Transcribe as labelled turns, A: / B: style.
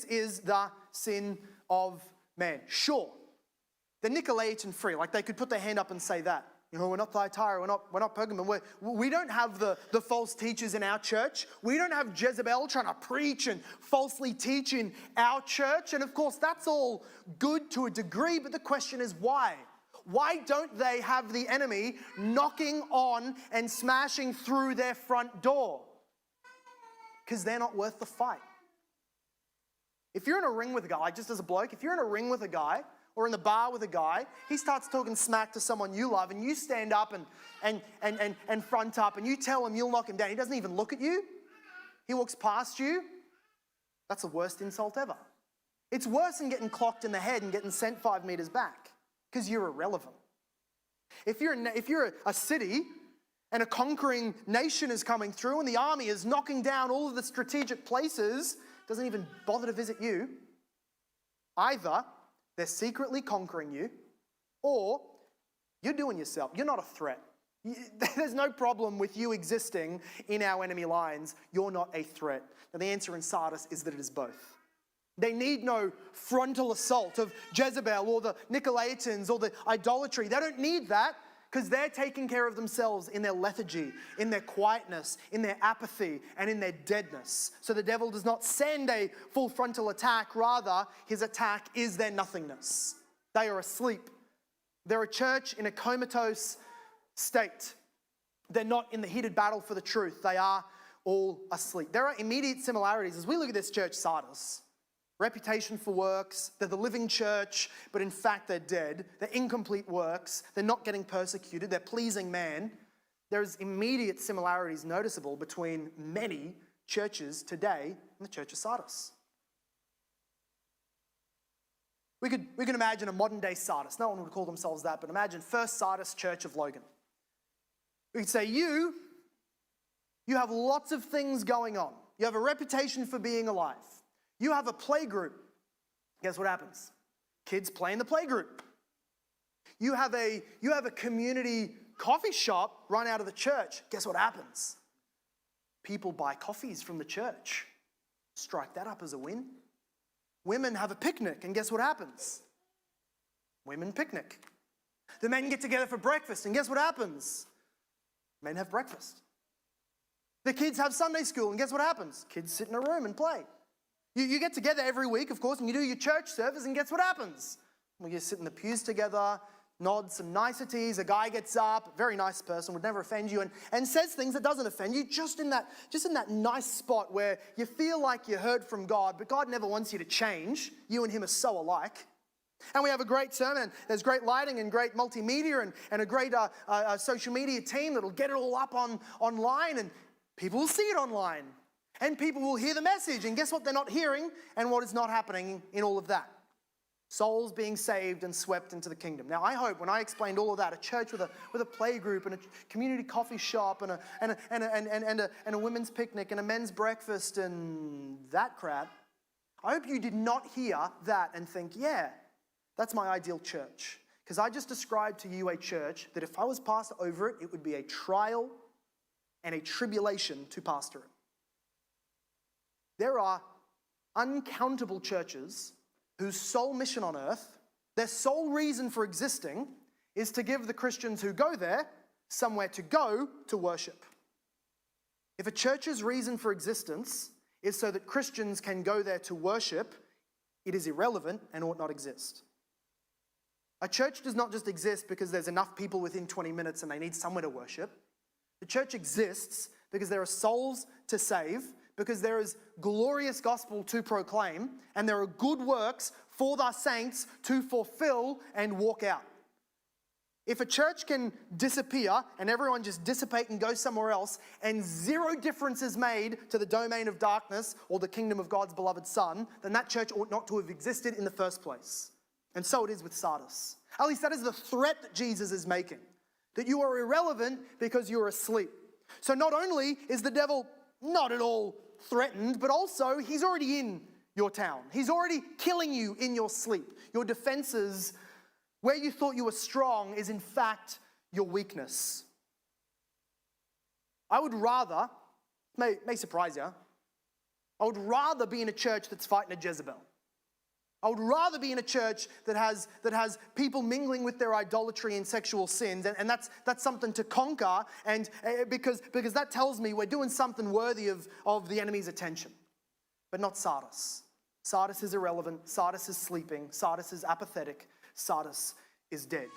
A: this is the sin of man. Sure, they're Nicolaitan free. Like they could put their hand up and say that. You know, we're not Thyatira, we're not Pergamum. We don't have the false teachers in our church. We don't have Jezebel trying to preach and falsely teach in our church. And of course, that's all good to a degree, but the question is why? Why don't they have the enemy knocking on and smashing through their front door? Because they're not worth the fight. If you're in a ring with a guy, just as a bloke, if you're in a ring with a guy, or in the bar with a guy, he starts talking smack to someone you love, and you stand up and front up, and you tell him you'll knock him down. He doesn't even look at you. He walks past you. That's the worst insult ever. It's worse than getting clocked in the head and getting sent 5 meters back, because you're irrelevant. If you're a city and a conquering nation is coming through and the army is knocking down all of the strategic places, doesn't even bother to visit you, either they're secretly conquering you, or you're doing yourself. You're not a threat. There's no problem with you existing in our enemy lines. You're not a threat. And the answer in Sardis is that it is both. They need no frontal assault of Jezebel or the Nicolaitans or the idolatry. They don't need that, because they're taking care of themselves in their lethargy, in their quietness, in their apathy, and in their deadness. So the devil does not send a full frontal attack. Rather, his attack is their nothingness. They are asleep. They're a church in a comatose state. They're not in the heated battle for the truth. They are all asleep. There are immediate similarities as we look at this church, Sardis. Reputation for works, they're the living church, but in fact they're dead. They're incomplete works, they're not getting persecuted, they're pleasing man. There's immediate similarities noticeable between many churches today and the church of Sardis. We could imagine a modern day Sardis. No one would call themselves that, but imagine First Sardis Church of Logan. We could say you have lots of things going on. You have a reputation for being alive. You have a play group. Guess what happens? Kids play in the play group. You have a community coffee shop run out of the church. Guess what happens? People buy coffees from the church. Strike that up as a win. Women have a picnic, and guess what happens? Women picnic. The men get together for breakfast, and guess what happens? Men have breakfast. The kids have Sunday school, and guess what happens? Kids sit in a room and play. You get together every week, of course, and you do your church service, and guess what happens? Well, you sit in the pews together, nod some niceties, a guy gets up, very nice person, would never offend you, and says things that doesn't offend you, just in that nice spot where you feel like you heard from God, but God never wants you to change. You and him are so alike. And we have a great sermon. There's great lighting and great multimedia and a great social media team that'll get it all up online, and people will see it online. And people will hear the message, and guess what they're not hearing and what is not happening in all of that? Souls being saved and swept into the kingdom. Now, I hope when I explained all of that, a church with a play group and a community coffee shop and a women's picnic and a men's breakfast and that crap, I hope you did not hear that and think, yeah, that's my ideal church. Because I just described to you a church that if I was pastor over it, it would be a trial and a tribulation to pastor it. There are uncountable churches whose sole mission on earth, their sole reason for existing, is to give the Christians who go there somewhere to go to worship. If a church's reason for existence is so that Christians can go there to worship, it is irrelevant and ought not exist. A church does not just exist because there's enough people within 20 minutes and they need somewhere to worship. The church exists because there are souls to save, because there is glorious gospel to proclaim, and there are good works for the saints to fulfill and walk out. If a church can disappear and everyone just dissipate and go somewhere else, and zero difference is made to the domain of darkness or the kingdom of God's beloved Son, then that church ought not to have existed in the first place. And so it is with Sardis. At least that is the threat that Jesus is making, that you are irrelevant because you're asleep. So not only is the devil not at all threatened, but also he's already in your town. He's already killing you in your sleep. Your defenses, where you thought you were strong, is in fact your weakness. I would rather, may surprise you, I would rather be in a church that's fighting a Jezebel. I would rather be in a church that has people mingling with their idolatry and sexual sins, and that's something to conquer, and because that tells me we're doing something worthy of the enemy's attention. But not Sardis. Sardis is irrelevant. Sardis is sleeping. Sardis is apathetic. Sardis is dead.